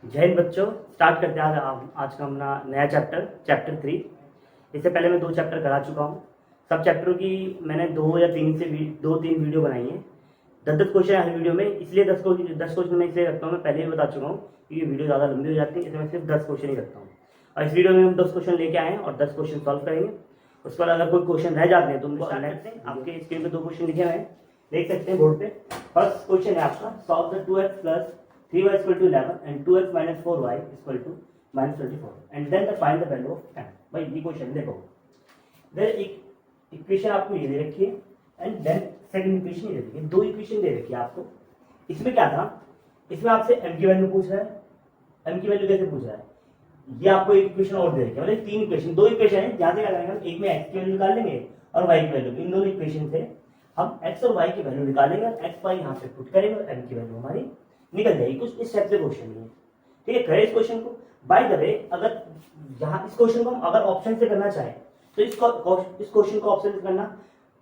जय हिंद बच्चों। स्टार्ट करते हैं आज का अपना नया चैप्टर 3। इससे पहले मैं 2 चैप्टर करा चुका हूँ। सब चैप्टरों की मैंने 2 3 वीडियो बनाई है। 10 क्वेश्चन है हर वीडियो में, इसलिए 10 क्वेश्चन मैं इसलिए रखता हूँ। मैं पहले भी बता चुका हूँ कि ये वीडियो ज़्यादा लंबी हो जाती है, इसलिए मैं सिर्फ 10 क्वेश्चन ही रखता हूँ। और इस वीडियो में हम 10 क्वेश्चन लेके आए हैं और 10 क्वेश्चन सॉल्व करेंगे। उसके बाद अगर कोई क्वेश्चन रह जाते हैं तो उनको आपके स्क्रीन पे 2 क्वेश्चन लिखे हुए हैं, देख सकते हैं बोर्ड पे। फर्स्ट क्वेश्चन है आपका, solve the 2x plus 3y equal to 11 and 2x minus 4y equal to minus 24 and then the find the value of n। भाई ये क्वेश्चन देखो, देयर एक इक्वेशन आपको ये दे रखी है एंड देन सेकंड इक्वेशन ये दे रखी है। 2 इक्वेशन दे रखी है आपको। इसमें क्या था, इसमें आपसे m की वैल्यू पूछ रहा है। m की वैल्यू कैसे पूछ रहा है, ये आपको एक इक्वेशन और दे रखी है, मतलब 3 इक्वेशन, 2 इक्वेशन है। जहां से क्या करेंगे, एक में x की वैल्यू निकाल लेंगे और y की वैल्यू। इन दोनों इक्वेशन से हम x और y की वैल्यू निकालेंगे और x y यहाँ पे पुट करेंगे और m की वैल्यू हमारी निकल जाएगी। कुछ इस टाइप से क्वेश्चन है, ठीक है। करें इस क्वेश्चन को। बाय द वे, अगर यहाँ इस क्वेश्चन को हम अगर ऑप्शन से करना चाहें तो इस क्वेश्चन को ऑप्शन से करना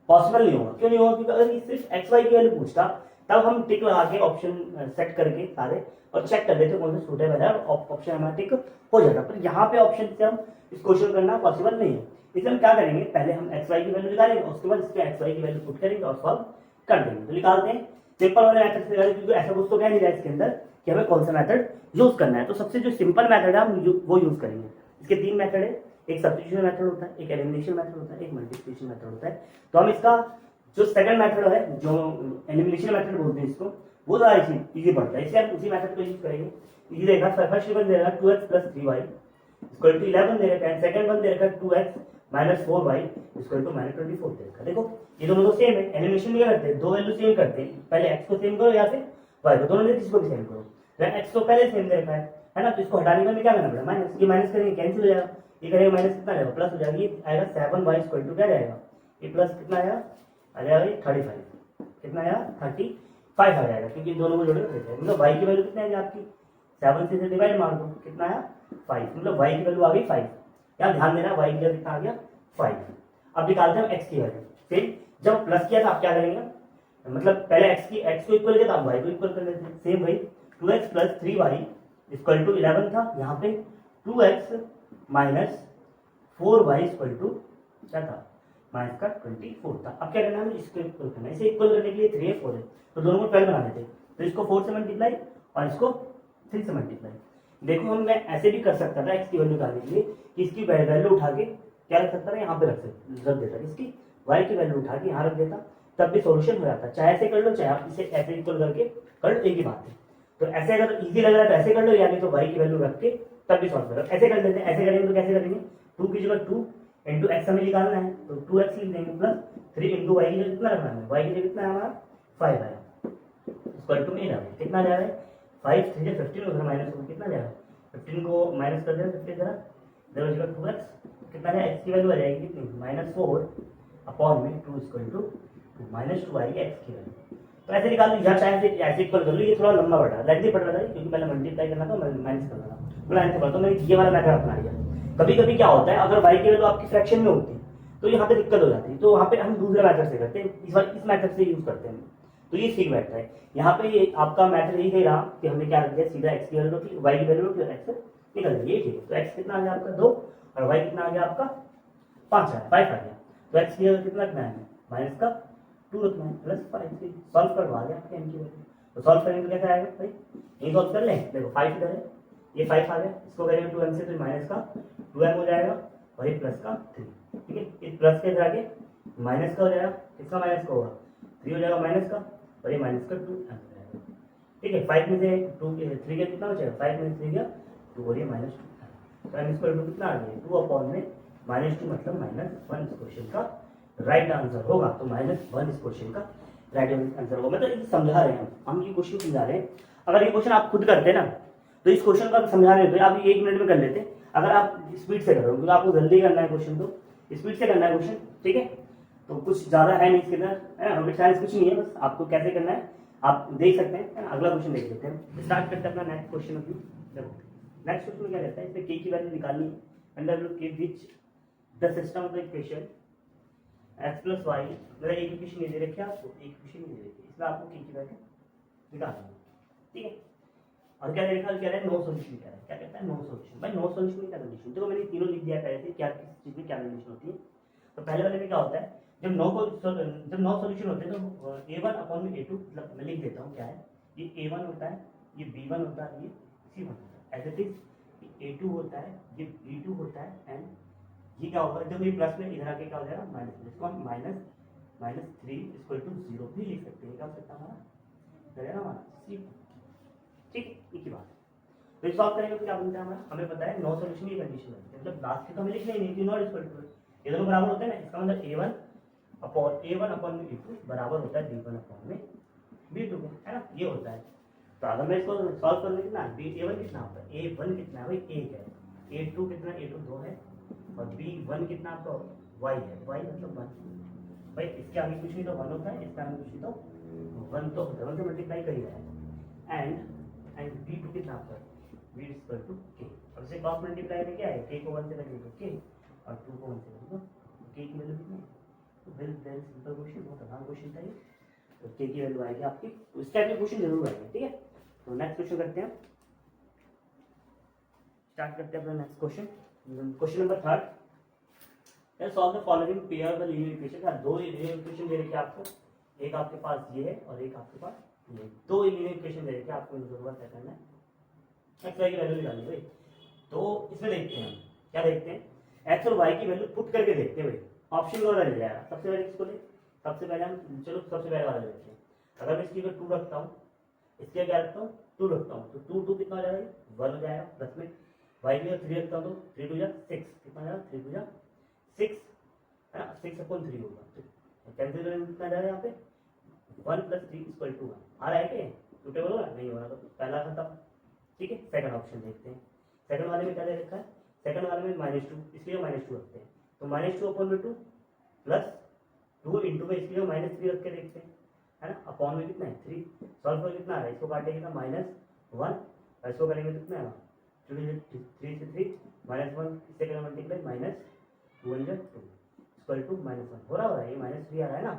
पॉसिबल नहीं होगा। क्यों नहीं होगा, क्योंकि अगर ये सिर्फ एक्स वाई की वैल्यू पूछता तब हम टिक लगा के ऑप्शन सेट करके सारे और चेक कर लेते कौन सा सूटेबल है और ऑप्शन हमारा टिक हो जाता। पर यहाँ पे ऑप्शन से हम इस क्वेश्चन करना पॉसिबल नहीं है, इसलिए हम क्या करेंगे, पहले हम एक्स वाई की वैल्यू निकालेंगे, उसके बाद इसके एक्स वाई की वैल्यू पुट करेंगे और सॉल्व कर देंगे। तो निकालते हैं सिंपल वाले मेथड से, क्योंकि ऐसा कुछ तो कह नहीं रहा है इसके अंदर कि हमें कौन सा मेथड यूज करना है। तो सबसे जो सिंपल मेथड है हम वो यूज करेंगे। इसके 3 मेथड है, एक सब्स्टिट्यूशन मेथड होता है, एक एलिमिनेशन मेथड होता है, एक मल्टीप्लिकेशन मेथड होता है। तो हम इसका जो सेकंड मेथड है, जो एलिमिनेशन मेथड बोलते हैं इसको, वो ज़्यादा इजी पड़ता है, इसलिए हम उसी मेथड को यूज करेंगे। इजी रहेगा। फर्स्ट वन देगा 2x plus 3y equal to 11 दे रखा है, सेकंड वन दे रखा है 2x minus 4y equal to minus 24 दे रखा है। देखो ये दोनों तो सेम है। एलिमिनेशन में क्या करते हैं, 2 वैल्यू सेम करते हैं, पहले x को सेम करो या फिर y को, दोनों में किसी को भी सेम करो। x को पहले सेम दे रखा है ना, तो इसको हटाने में क्या करना पड़ेगा, माइनस। ये माइनस करेंगे कैंसिल हो जाएगा, ये करेंगे माइनस कितना आएगा, प्लस हो जाएगा। ये आएगा 7y इक्वल टू क्या जाएगा, ये प्लस कितना आएगा, आ जाएगा ये 35, कितना आया 35 आ जाएगा, क्योंकि दोनों को जोड़े मतलब y की वैल्यू कितनी आएगी आपकी, 7 से डिवाइड मार दो, कितना आया 5, मतलब y की वैल्यू आ गई 5। यहाँ ध्यान देना, y की वैल्यू कितना आ गया 5। अब निकालते हैं x की वैल्यू। फिर जब प्लस किया था आप क्या करेंगे, मतलब पहले x को इक्वल किया था, आप y को इक्वल कर लेते हैं। सेम भाई 2x plus 3y equal to 11 था, यहाँ पे 2x minus 4y equal to क्या था, माइनस का 24 था। अब क्या करना है, इसको इक्वल करना है। इसे इक्वल करने के लिए 3 है 4 है, तो दोनों को 12 बना देते हैं। तो इसको 4 से मल्टीप्लाई और इसको 3 से मल्टीप्लाई। देखो हम मैं ऐसे भी कर सकता था x की वैल्यू निकालने के लिए कि इसकी वैल्यू उठा के क्या रख सकता था, यहाँ पे रख देता, इसकी y की वैल्यू उठा के यहाँ रख देता, तब भी सॉल्यूशन हो जाता। चाहे ऐसे कर लो, चाहे आप इसे ऐसे इक्वल करके कर लो, एक ही बात है। तो ऐसे अगर इजी लग रहा है तो ऐसे कर लो, यानी तो y की वैल्यू रख के तब भी सॉल्व करो। ऐसे कर लेते हैं, ऐसे करेंगे तो कैसे करेंगे, 2 की जगह 2 इंटू एक्स हमें निकालना है, तो 2x लिख देंगे प्लस 3 इंटू वाई की जगह कितना रखना है, वाई की जगह कितना है हमारा 5 आया इक्वल टू में जाएगा, कितना जा रहा है 5 3 से 15 उधर माइनस होगा, कितना जाएगा 15 को माइनस कर देना 15 जरा, इधर हो जाएगा 2x, कितना है x की वैल्यू आ जाएगी कितनी -4 अपॉन में 2 इक्वल टू -2 आएगी x की वैल्यू। तो ऐसे निकाल लो, या चाहे ऐसे इक्वल कर लो। ये थोड़ा लंबा पड़ रहा है, लेंथी पड़ रहा था क्योंकि पहले मल्टीप्लाई करना था, माइनस करना था, बोला ऐसे पढ़ा, तो मैंने ये वाला मेथड अपना लिया। कभी कभी क्या होता है, अगर y की वैल्यू आपकी फ्रैक्शन में होती है तो यहाँ पे दिक्कत हो जाती है, तो वहाँ पे हम दूसरे मेथड से करते हैं, इस बार इस मेथड से यूज करते हैं। तो ये ठीक मेथड है। यहाँ पे ये आपका मेथड यही रहा कि हमने क्या रख दिया, सीधा x की वैल्यू रखी, y की वैल्यू रखी और x निकल गया, ये ठीक है। तो x कितना आ गया आपका 2 और y कितना आ गया आपका 5 आ गया। तो x की वैल्यू कितना रखना है, माइनस का 2 रखना है प्लस 5, सॉल्व करवा दिया आपके m की वैल्यू। तो सॉल्व करेंगे तो कैसा आएगा भाई, ये सॉल्व कर लें, देखो 5 इधर है, ये 5 आ गया, इसको करेंगे 2m से तो माइनस का 2m हो जाएगा और ये प्लस का 3, ठीक है। इस प्लस के इधर आगे माइनस का हो जाएगा, किसका माइनस का होगा 3 हो जाएगा माइनस का, और ये माइनस का 2 हो जाएगा, ठीक है। 5 में से 2 3 का कितना हो जाएगा, 5 में से 3 गया 2 और ये -2, तो m स्क्वायर कितना आ गया 2 अपॉन में -2 मतलब -1 इस क्वेश्चन का राइट आंसर होगा। तो -1 इस क्वेश्चन का राइट आंसर होगा। मतलब ये समझा रहे हैं हम ये क्वेश्चन समझा रहे हैं। अगर ये क्वेश्चन आप खुद करते ना तो इस क्वेश्चन को समझा रहे हो आप 1 मिनट में कर लेते। अगर आप स्पीड से करोगे, क्योंकि आपको जल्दी करना है क्वेश्चन, तो स्पीड से करना है क्वेश्चन, ठीक है। तो कुछ ज्यादा है नहीं इसके अंदर, रॉकेट साइंस कुछ नहीं है, बस आपको कैसे करना है आप देख सकते हैं। अगला क्वेश्चन देख लेते हैं, स्टार्ट करते हैं अपना नेक्स्ट क्वेश्चन। देखो नेक्स्ट क्वेश्चन में क्या रहता है, इसमें के की वैल्यू निकालनी है, अंडर के which the system of the equation x plus y, मतलब एक इक्वेशन ये दे रखी है आपको, एक इक्वेशन ये दे रखी है, इसमें आपको के की वैल्यू निकालनी है, ठीक है। और क्या देखा, क्या है, नो सोल्यूशन कह रहा है, क्या कहता है, नो सोल्यूशन। भाई नो सोल्यूशन में क्या कंडीशन, देखो मैंने तीनों लिख दिया पहले से, क्या किस चीज में क्या कंडीशन होती है। तो पहले वाले में क्या होता है, जब नो सोल्यूशन होते हैं तो a1 अपॉन में a2, मतलब मैं लिख देता हूँ क्या है, ये a1 होता है, ये b1 होता है, ये c1 होता है, एज इट इज a2 होता है, ये b2 होता है, एंड ये क्या होगा, जब ये प्लस में इधर आके क्या हो जाएगा माइनस में, इसको हम माइनस माइनस 3 इक्वल टू 0 भी लिख सकते हैं, क्या हो सकता है हमारा, रहेगा हमारा सी। ठीक है, एक ही बात है। तो सॉल्व करेंगे तो क्या बनता है हमारा, हमें पता है नो सोल्यूशन की कंडीशन बनती है, मतलब लास्ट के तो हमें लिखना ही नहीं, नॉट इक्वल टू, ये दोनों बराबर होते हैं ना, इसका मतलब a1 अपॉन में b2 बराबर होता है b1 अपॉन में b2 के, है ना, ये होता है। तो अगर मैं इसको सॉल्व कर कितना a1 कितना होता है, a1 कितना है भाई 1 है, a2 कितना, a2 2 है, और b1 कितना आपका y है, y मतलब 1। भाई इसके आगे कुछ नहीं तो 1 होता है, इसके आगे कुछ नहीं तो 1 तो होता है, 1 से मल्टीप्लाई कर ही रहा है, एंड b2 कितना आपका b इक्वल टू k, और इसे क्रॉस मल्टीप्लाई में क्या है, k को 1 से करेंगे तो k और 2 को 1 से करेंगे तो k की वैल्यू कितनी है। तो वेरी वेरी सिंपल क्वेश्चन, बहुत आसान क्वेश्चन था ये। तो k की वैल्यू आएगी आपकी, तो इस टाइप के क्वेश्चन जरूर आएंगे, ठीक है। तो नेक्स्ट क्वेश्चन करते हैं, स्टार्ट करते हैं अपना next question. Question number 3, solve the following pair the linear equation. दो लीनियर इक्वेशन दे रखे आपको, एक आपके पास ये है और एक आपके पास ये, दो लीनियर इक्वेशन दे रखे आपको, जरूरत है करना है एक्स वाई की वैल्यू निकालनी है। तो इसमें देखते हैं हम क्या देखते हैं, एक्स और वाई की वैल्यू पुट करके देखते हैं भाई, ऑप्शन वाला मिल जाएगा। सबसे पहले किसको ले, सबसे पहले हम चलो सबसे पहले वाला लेते हैं। अगर मैं इसकी अगर 2 रखता हूँ, इसके क्या रखता हूँ 2 रखता हूँ, तो 2 2 कितना हो जाएगा 1 हो जाएगा, प्लस में वाई की 3 रखता हूँ तो 3 2 जा 6, कितना हो जाएगा 3 2 जा 6, है ना, 6 अपॉन 3 होगा, तो कैंसिल करेंगे कितना जाएगा यहाँ पे 1 + 3 = 1 आ रहा है क्या, सुटेबल हो रहा है, नहीं हो रहा, तो पहला खत्म। ठीक है, सेकंड ऑप्शन देखते हैं। सेकंड वाले में क्या दे रखा है, सेकंड वाले में -2, इसलिए -2 रखते हैं, तो -2 अपॉन में 2 प्लस 2 इंटू में इसलिए -3 रख के देखते हैं, है ना, अपॉन में कितना है 3, सॉल्व कर कितना आ रहा है, इसको काटेंगे तो -1 और इसको करेंगे तो कितना है 3 से 3 -1, इससे करेंगे मल्टीप्लाई -2 इक्वल टू -1 हो रहा है, ये -3 आ रहा है ना,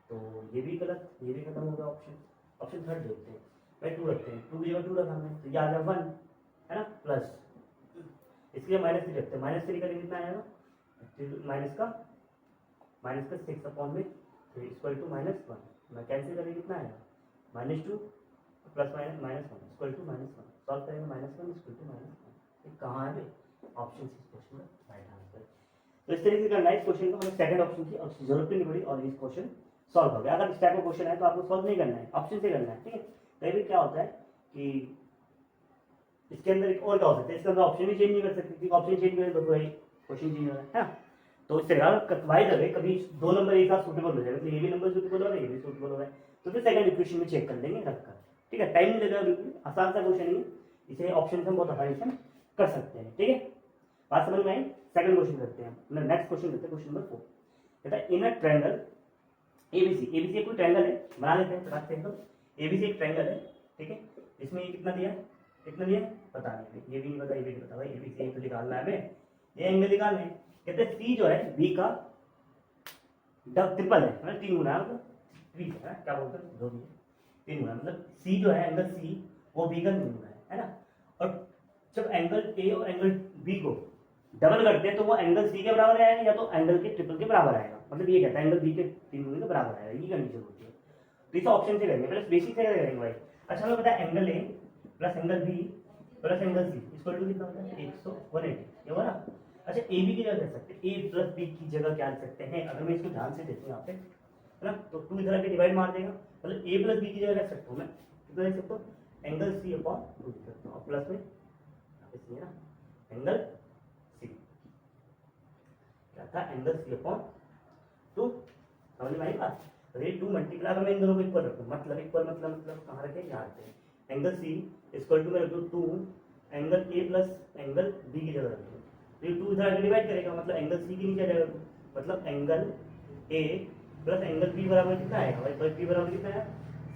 तो ये भी गलत, ये भी खत्म हो गया ऑप्शन। ऑप्शन थर्ड देखते हैं, भाई 2 रखते हैं, 2 की जगह 2 रखा हमने तो ये आ गया 1, है ना, प्लस इसलिए -3 रखते हैं, -3 का कितना आएगा, माइनस का 6 अपॉन में 3 इक्वल टू -1, मैं कैंसिल करेंगे कितना आएगा -2 प्लस -1 इक्वल टू -1, सॉल्व करेंगे -1 इक्वल टू -1, कहाँ है ऑप्शन सी क्वेश्चन का राइट आंसर। तो इस तरीके से करना है इस क्वेश्चन को, हमें सेकंड ऑप्शन की और जरूरत नहीं पड़ी और इस क्वेश्चन सॉल्व हो गया। अगर इस टाइप का क्वेश्चन है तो आपको सॉल्व नहीं करना है, ऑप्शन से करना है, ठीक है। कई बार क्या होता है कि इसके अंदर एक और क्या हो सकता है, इसके अंदर ऑप्शन भी चेंज नहीं कर सकते, क्योंकि ऑप्शन चेंज करें तो भाई क्वेश्चन चेंज हो रहा है ना। तो इस तरह वाई दर कभी 2 नंबर एक साथ सूटेबल हो जाएगा, तो ये भी नंबर सूटेबल हो रहा है, ये भी सूटेबल हो रहा है, तो फिर सेकंड इक्वेशन में चेक कर लेंगे रखकर, ठीक है। टाइम नहीं लगेगा, बिल्कुल आसान सा क्वेश्चन है, इसे ऑप्शन से हम बहुत आसानी से कर सकते हैं, ठीक है। बात समझ में आई। सेकंड क्वेश्चन करते हैं, नेक्स्ट क्वेश्चन करते हैं, क्वेश्चन नंबर 4 कहता है इन अ ट्रायंगल एबीसी, एबीसी एक कोई ट्रायंगल है, बना लेते हैं फटाक से एकदम। एबीसी एक ट्रायंगल है, ठीक है, इसमें ये कितना दिया है, कितना दिया है पता नहीं, ये भी नहीं पता, ये भी नहीं पता, भाई एबीसी तो निकालना है हमें, ये एंगल निकालना है। कहते हैं सी जो है बी का ट्रिपल है, मतलब 3 गुना है, मतलब 3 है, क्या बोलते हैं जो भी 3 गुना, मतलब सी जो है एंगल सी वो बी का 3 गुना है ना। और जब एंगल ए और एंगल बी को डबल करते हैं तो वो एंगल सी के बराबर आएगा या तो एंगल के ट्रिपल के बराबर आएगा, मतलब ये कहता है एंगल बी के 3 गुने के बराबर आएगा, ये कंडीशन होती है। तो इसे ऑप्शन से करेंगे, पहले बेसिक से करेंगे भाई। अच्छा हमें पता है angle A plus angle B plus angle C equal to कितना होता है 180, ये हुआ ना। अच्छा ए बी की जगह कर सकते हैं, ए प्लस बी की जगह क्या कर सकते हैं, अगर मैं इसको ध्यान से देखूँ यहाँ पे, है ना, तो 2 इधर आके डिवाइड मार देगा, मतलब ए प्लस बी की जगह रख सकता हूँ मैं, कितना लिख सकता हूँ एंगल सी अपॉन 2 लिख सकता हूँ, और प्लस में सी है ना, एंगल सी क्या था, एंगल सी अपॉन 2, समझ में आई बात। तो ये 2 मल्टीप्लाई, अगर मैं इन दोनों को इक्वल रखूँ, मतलब इक्वल मतलब कहाँ रखें, यहाँ रखते हैं, एंगल सी इक्वल टू मैं रख दूँ 2 angle A plus angle B की जगह रख दूँ, तो ये 2 इधर डिवाइड करेगा, मतलब एंगल सी के नीचे आ जाएगा 2, मतलब angle A plus angle B बराबर कितना आएगा भाई, बी बराबर कितना है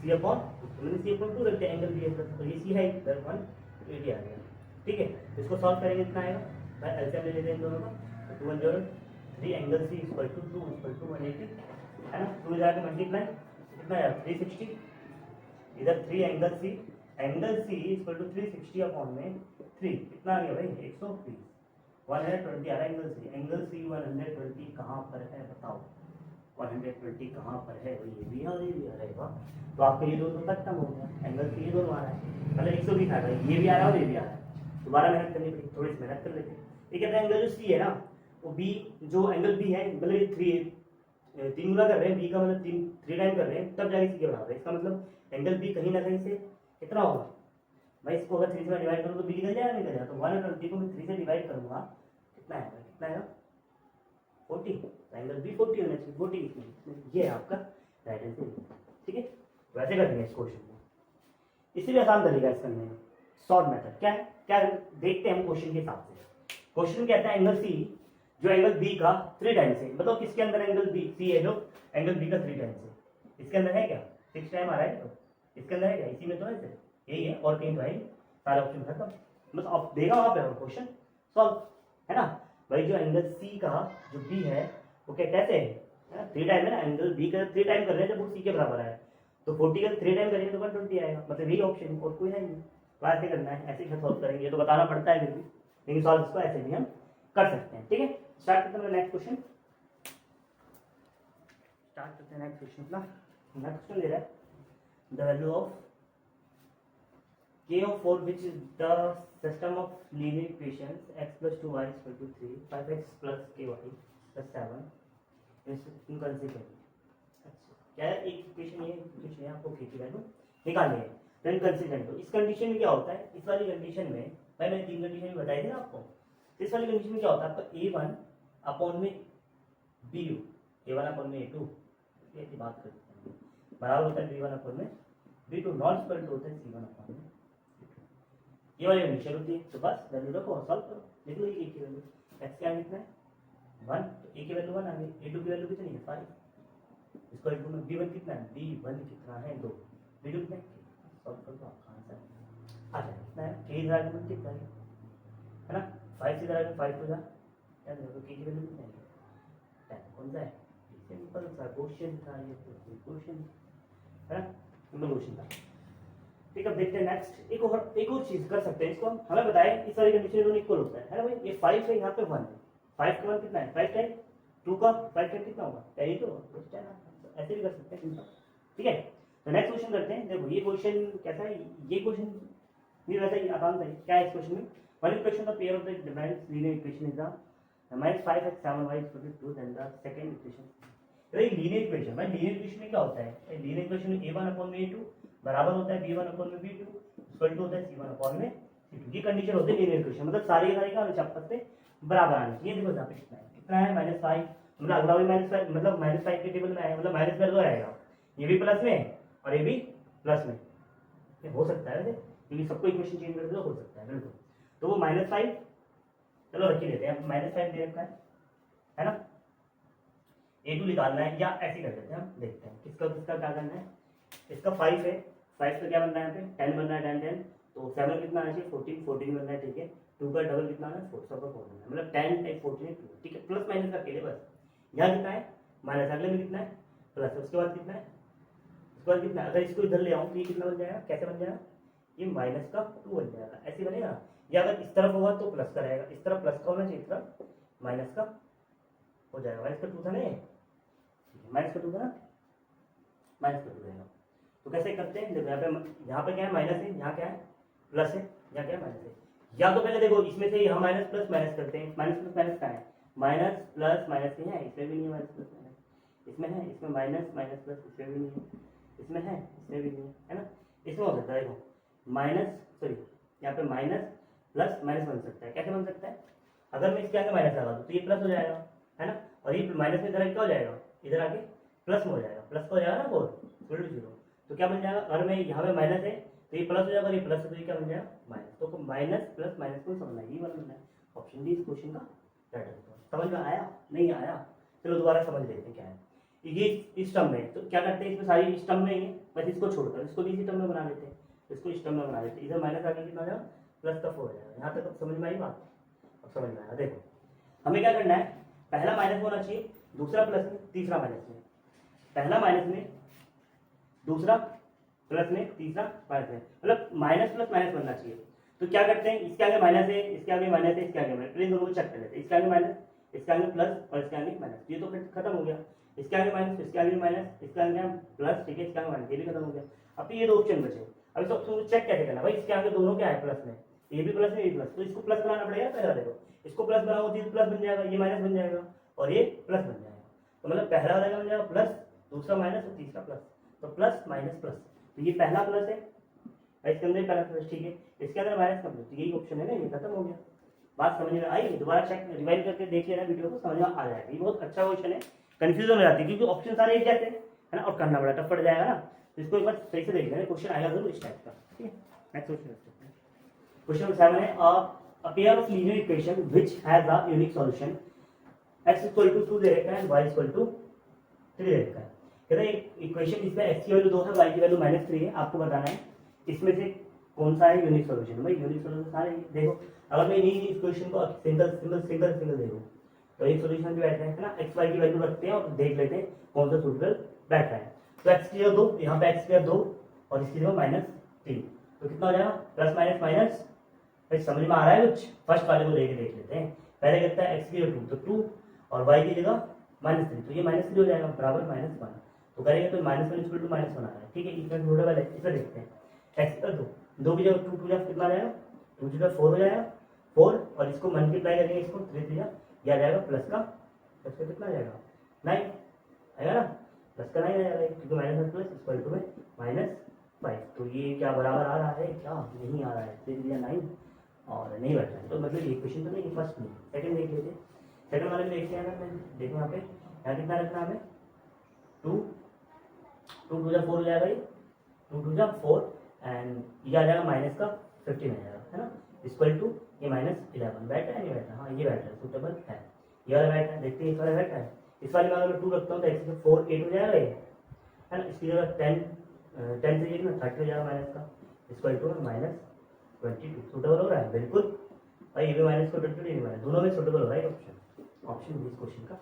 सी अपॉन, तो मैंने सी अपॉन 2 रख दिया, एंगल बी प्लस, तो ये सी है इधर 1, तो ये आ गया, ठीक है। इसको सॉल्व करेंगे कितना आएगा भाई, एलसीएम ले लेते हैं इन दोनों का, तो 2 1 0 3 angle C equal to 2 equal to 180, है ना, 2 इधर आके मल्टीप्लाई कितना आया 360, इधर 3 angle C angle C equal to 360 upon में 3 कितना आ गया भाई 120 120 आ रहा है एंगल सी 120 कहाँ पर है बताओ 120 कहाँ पर है ये भी आ रहेगा तो आपका ये दोनों खत्म हो गया एंगल सी ये दोनों आ रहा है मतलब 120 आ रहा है ये भी आ रहा है और ये भी आ रहा है दोबारा मेहनत करनी पड़ेगी थोड़ी सी मेहनत कर लेते हैं ये कहता है एंगल जो सी है ना वो बी जो एंगल बी है मतलब ये 3 गुना कर रहे हैं बी का मतलब 3 टाइम कर रहे हैं तब जाके सी के बराबर है इसका मतलब एंगल बी कहीं ना कहीं से कितना होगा भाई इसको अगर 3 से डिवाइड करूँ तो बी निकल जाएगा तो 120 को मैं 3 से डिवाइड करूँगा कितना आएगा 40 एंगल बी 40 होना चाहिए 40 इसमें ये है आपका राइट आंसर ठीक है वैसे करेंगे इस क्वेश्चन को इससे भी आसान तरीका है इसका करने में शॉर्ट मेथड क्या देखते हैं हम क्वेश्चन के हिसाब से क्वेश्चन कहता है एंगल सी जो एंगल बी का 3 टाइम्स है बताओ किसके अंदर एंगल बी सी है जो एंगल बी का 3 टाइम्स है इसके अंदर है क्या 6 टाइम आ रहा है तो इसके अंदर है क्या इसी में तो है सिर्फ यही है और कहीं तो है सारे ऑप्शन खत्म बस आप देगा वहां पे क्वेश्चन सॉल्व है ना भाई जो एंगल सी का जो बी है वो क्या कैसे है 3 टाइम है ना एंगल बी का 3 टाइम कर रहे हैं जब वो सी के बराबर है तो 40 का 3 टाइम करेंगे तो 120 आएगा मतलब यही ऑप्शन और कोई है नहीं तो ऐसे करना है ऐसे ही सॉल्व करेंगे तो बताना पड़ता है फिर भी लेकिन सॉल्व इसको ऐसे भी हम कर सकते हैं ठीक है स्टार्ट करते हैं नेक्स्ट क्वेश्चन नेक्स्ट क्वेश्चन अपना नेक्स्ट क्वेश्चन ले रहा है the value of k of 4 which is the system of linear equations x plus 2y is equal to 3 5x plus ky plus 7 is inconsequent अच्छा क्या है एक इक्वेशन ये equation है आपको k की वैल्यू निकालनी है तो इनकंसिस्टेंट तो इस कंडीशन में क्या होता है इस वाली कंडीशन में भाई मैंने 3 कंडीशन बताई थी ना आपको इस वाली कंडीशन में क्या होता है आपका a1 अपॉन में bu a1 अपॉन में a2 ऐसी बात करते हैं बराबर होता है b1 अपॉन में b2 नॉट इक्वल टू होता है c1 अपॉन में ये वाली कंडीशन होती है तो बस वैल्यू रखो और सॉल्व करो देख लो ये की वैल्यू x क्या कितना है 1 तो a की वैल्यू 1 आ गई a2 की वैल्यू कितनी है 5 इसको इक्वल में b1 कितना है b1 कितना है 2 b2 कितना है सॉल्व कर दो आपका आंसर आ जाए कितना है k इधर आगे मल्टीप्लाई है ना 5 से इधर आगे 5 तो जा क्या देखो k की वैल्यू कितना है 10 कौन सा है सिंपल सा क्वेश्चन था ये तो क्वेश्चन है ना सिंपल क्वेश्चन था ठीक है देखते हैं नेक्स्ट एक और चीज कर सकते हैं इसको हमें बताएं इस वाली कंडीशन दोनों इक्वल होता है ना भाई ये 5 है यहाँ पे 1 है 5 का 1 कितना है 5 टाइम 2 का 5 टाइम कितना होगा यही तो ऐसे भी कर सकते हैं ठीक है तो नेक्स्ट क्वेश्चन करते हैं देखो ये क्वेश्चन कैसा है ये क्वेश्चन भी वैसा ही आसान था क्या है इस क्वेश्चन में one equation the pair of the different linear equation is the -5x 7y 2 and the second equation भाई लीनियर इक्वेशन भाई लीनियर इक्वेशन में क्या होता है लीनियर इक्वेशन में a1 अपॉन में a2 बराबर होता है b1 अपॉन में b2 इक्वल टू होता है c1 अपॉन में c2 ये कंडीशन होती है लीनियर इक्वेशन मतलब सारी का आपस में बराबर आने चाहिए देखो यहाँ पे कितना है -5 मतलब अगला भी -5 मतलब -5 के टेबल में आएगा मतलब माइनस में आएगा ये भी प्लस में और ये भी प्लस में ये हो सकता है वैसे क्योंकि सबको इक्वेशन चेंज कर दो हो सकता है बिल्कुल तो वो -5 चलो रख ही लेते हैं -5 दे रखा है ना a2 निकालना है या ऐसे कर देते हैं हम देखते हैं किसका किसका क्या करना है इसका 5 है 5 का क्या बनना है यहाँ पे 10 बनना है 10 तो 7 कितना आना चाहिए 14 बनना है ठीक है 2 का डबल कितना आना है 4 का 4 बनना है मतलब 10 टाइप 14 2 ठीक है प्लस माइनस का अकेले बस यहाँ कितना है माइनस अगले में कितना है प्लस उसके बाद कितना है उसके बाद कितना है अगर इसको इधर ले आऊँ तो ये कितना बन जाएगा कैसे बन जाएगा ये माइनस का 2 बन जाएगा ऐसे बनेगा या अगर इस तरफ होगा तो प्लस का रहेगा इस तरफ प्लस का होना चाहिए इस तरफ माइनस का हो जाएगा माइनस का 2 था नहीं माइनस का 2 था ना माइनस का 2 रहेगा तो कैसे करते हैं देखो यहाँ पे क्या है माइनस है यहाँ क्या है प्लस है यहाँ क्या है माइनस है या तो पहले देखो इसमें से हम माइनस प्लस माइनस करते हैं माइनस प्लस माइनस का है माइनस प्लस माइनस नहीं है इसमें भी नहीं है माइनस प्लस माइनस इसमें है इसमें माइनस माइनस प्लस इसमें भी नहीं है इसमें है इसमें भी नहीं है ना इसमें हो सकता है देखो माइनस सॉरी यहाँ पे माइनस प्लस माइनस बन सकता है कैसे बन सकता है अगर मैं इसके आगे माइनस लगा दूँ तो ये प्लस हो जाएगा है ना और ये माइनस में इधर क्या हो जाएगा इधर आगे प्लस में हो जाएगा प्लस का हो जाएगा ना 4 0 तो क्या बन जाएगा अगर मैं यहाँ पे माइनस है तो ये प्लस हो जाएगा और ये प्लस है तो ये क्या बन जाएगा माइनस तो माइनस प्लस माइनस को समझना है ये वाला बनना है ऑप्शन डी इस क्वेश्चन का राइट आंसर समझ में आया नहीं आया चलो दोबारा समझ लेते हैं क्या है ये इस टर्म में तो क्या करते हैं इसमें सारी इस टर्म में ही बस इसको छोड़कर इसको भी इसी टर्म में बना लेते हैं इसको इस टर्म में बना लेते हैं इधर माइनस आगे कितना हो जाएगा प्लस का 4 हो जाएगा यहाँ तक समझ में आई बात अब समझ में आया देखो हमें क्या करना है पहला माइनस होना चाहिए दूसरा प्लस में तीसरा माइनस में पहला माइनस में दूसरा प्लस में, तीसरा माइनस में, मतलब माइनस प्लस माइनस बनना चाहिए। तो क्या करते हैं, इसके आगे माइनस है, इसके आगे माइनस है, इसके आगे माइनस, इन दोनों को चेक कर लेते हैं। इसके आगे माइनस, इसके आगे प्लस और इसके आगे माइनस, ये तो खत्म हो गया। इसके आगे माइनस, इसके आगे माइनस, इसके आगे प्लस, ठीक है, इसके आगे माइनस, ये भी खत्म हो गया। अब ये दो ऑप्शन बचे। अब इस ऑप्शन को चेक कैसे करना, भाई इसके आगे दोनों क्या है प्लस में, ये भी प्लस है, ये भी प्लस, तो इसको प्लस बनाना पड़ेगा। पहला देखो, इसको प्लस बनाओ तो प्लस बन जाएगा, ये माइनस बन जाएगा और ये प्लस बन जाएगा। तो मतलब पहला वाला बन जाएगा प्लस, दूसरा माइनस और तीसरा प्लस, तो प्लस माइनस प्लस, तो ये पहला प्लस है, इसके अंदर पहला प्लस, ठीक है, इसके अंदर माइनस का प्लस, यही ऑप्शन है ना, ये खत्म हो गया। बात समझ में आई? दोबारा चेक रिवाइज करके देख लेना वीडियो को, समझ में आ जाएगा। ये बहुत अच्छा क्वेश्चन है, कंफ्यूजन हो जाती है क्योंकि ऑप्शन सारे एक जैसे है ना, और करना बड़ा टफ पड़ जाएगा ना, तो इसको एक बार सही से देख लेना, क्वेश्चन आएगा जरूर इस टाइप का, ठीक है। नेक्स्ट क्वेश्चन नंबर 7 है a pair of linear equation which has a unique solution x equal to 2 दे रखा है, y equal to 3 दे रखा है। कहता है इक्वेशन जिसमें x की वैल्यू 2 है, y की वैल्यू -3 है, आपको बताना है इसमें से कौन सा है यूनिक सॉल्यूशन। भाई यूनिक सॉल्यूशन सारे देखो, अगर मैं इन्हीं इक्वेशन को सिंगल देखूं तो एक सॉल्यूशन भी बैठ रहा है ना, x y की वैल्यू रखते हैं और देख लेते हैं कौन सा सूटेबल बैठ रहा है। तो x की जगह 2, यहाँ पे x की जगह 2 और इसकी जगह -3, तो कितना हो जाएगा, प्लस माइनस माइनस। समझ में आ रहा है कुछ? फर्स्ट वाले को देख लेते हैं। पहले कहता है x की जगह 2 तो 2 और y की जगह -3, तो ये -3 हो जाएगा बराबर -1, तो करेंगे तो -1 इक्वल टू -1 आ रहा है, ठीक है। इसमें थोड़ा वाला इसे देखते हैं, x का 2 की जगह 2 जब कितना जाएगा, 2 की जगह 4 हो जाएगा 4, और इसको मल्टीप्लाई करेंगे, इसको 3 3 या जाएगा प्लस का कितना जाएगा 9 आएगा ना, प्लस का 9 आएगा क्योंकि -1 प्लस इक्वल टू में -5, तो ये क्या बराबर आ रहा है, क्या नहीं आ रहा है, 3 या 9 और नहीं बैठ रहा है, तो मतलब ये क्वेश्चन तो नहीं, फर्स्ट नहीं। सेकंड देख लेते, सेकंड वाले में देखते हैं ना, देखो यहाँ पे यहाँ कितना रखना है हमें, 2 2 2 4 हो जाएगा, ये 2 2 4 एंड ये आ जाएगा माइनस का 15 आ जाएगा, है ना, इक्वल टू ये -11 बैठा है, नहीं बैठा, हाँ ये बैठा है, सूटेबल है, ये वाला बैठा है, देखते हैं इस वाला बैठा है। इस वाले में अगर मैं 2 रखता हूँ तो x 4 8 हो जाएगा ये, है ना, इसकी जगह 10 से ये ना 30 हो जाएगा माइनस का, इक्वल टू -22, सूटेबल हो रहा है बिल्कुल। भाई ये भी माइनस को 22 नहीं माइनस, दोनों में सूटेबल हो रहा है ऑप्शन इस क्वेश्चन का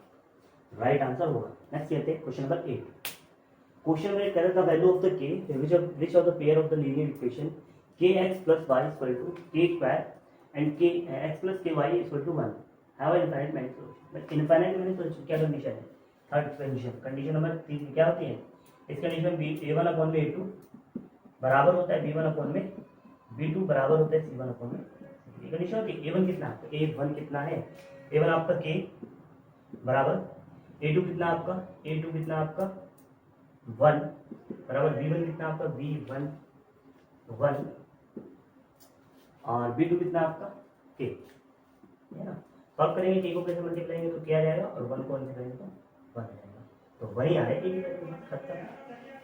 राइट आंसर होगा। नेक्स्ट ये थे क्वेश्चन नंबर 8। क्वेश्चन में कह रहा था value of the k which of the pair of the linear equation kx plus y is equal to k square and kx plus ky is equal to 1 have an infinite many solution। But infinite many solution क्या condition है, third condition number 3 क्या होती है, इस condition में a1 upon में a2 बराबर होता है b1 अपॉन में b2 बराबर होता है c1 अपॉन में, ये कंडीशन होती है। a1 कितना है, a1 कितना है, a1 आपका k बराबर a2 कितना आपका, a2 कितना आपका 1 बराबर b1 कितना आपका b1 1 और b2 कितना आपका k, है ना। सॉल्व करेंगे, k को कैसे मल्टीप्लाई करेंगे तो क्या आ जाएगा और 1 को कैसे करेंगे तो 1 आ जाएगा, तो वही आ रहा है खत्म,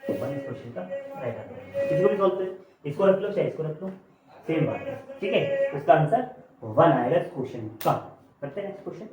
तो 1 इस क्वेश्चन का राइट आंसर। इसको भी सॉल्व करें, इसको रख लो चाहे इसको रख लो, सेम बात है, ठीक है। इसका आंसर 1 आएगा इस क्वेश्चन का। करते हैं नेक्स्ट क्वेश्चन।